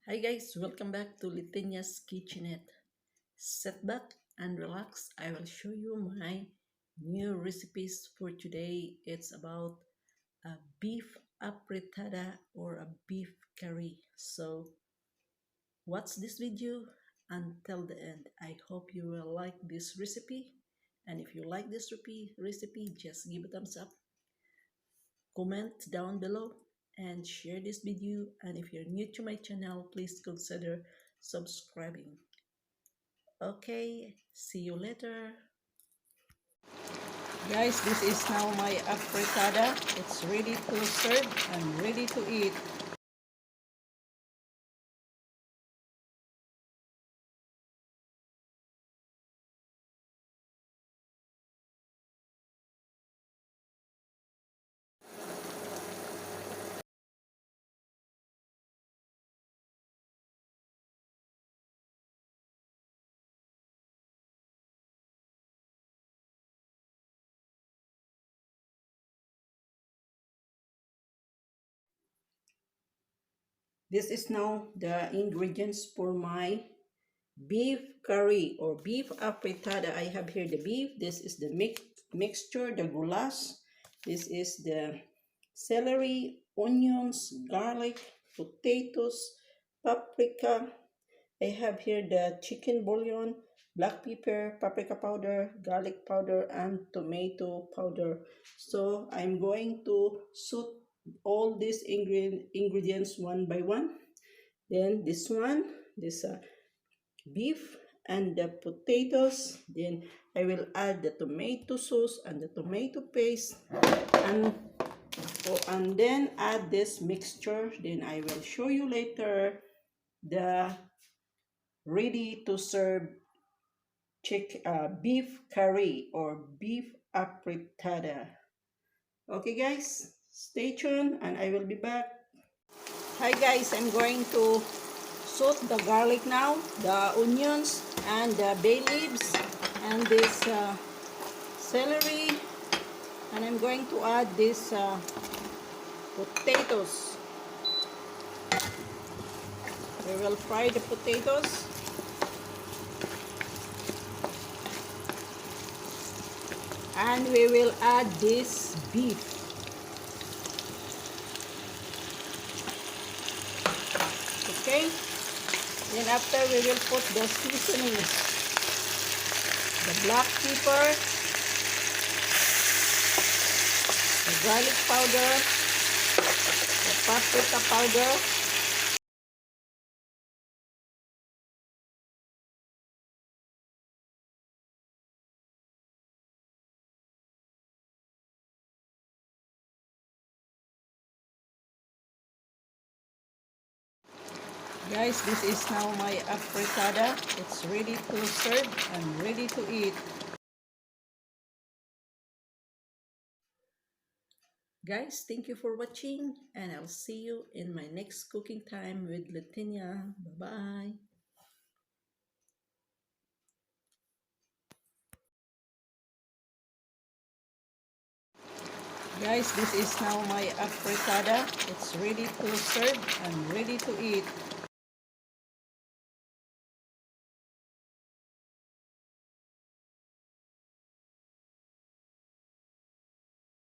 Hi guys, welcome back to LEYTENIA'S Kitchenette. Sit back and relax. I will show you my new recipes for today. It's about a beef afritada or a beef curry. So watch this video until the end. I hope you will like this recipe. And if you like this recipe, just give a thumbs up, comment down below, and share this video. And if you're new to my channel, please consider subscribing. Okay, see you later. Guys, this is now my afritada. It's ready to serve and ready to eat. This is now the ingredients for my beef curry or beef afritada. I have here the beef. This is the mixture, the goulash. This is the celery, onions, garlic, potatoes, paprika. I have here the chicken bouillon, black pepper, paprika powder, garlic powder, and tomato powder. So I'm going to shoot all these ingredients one by one. Then this one, this beef and the potatoes. Then I will add the tomato sauce and the tomato paste, and then add this mixture. Then I will show you later the ready to serve beef curry or beef afritada. Okay guys, stay tuned and I will be back. Hi guys, I'm going to saute the garlic now, the onions and the bay leaves and this celery, and I'm going to add this potatoes. We will fry the potatoes. And we will add this beef. Okay? Then after we will put the seasonings. The black pepper, the garlic powder, the paprika powder, guys, this is now my afritada. It's ready to serve and ready to eat. Guys, thank you for watching and I'll see you in my next cooking time with LEYTENIA. Bye-bye. Guys, this is now my afritada. It's ready to serve and ready to eat.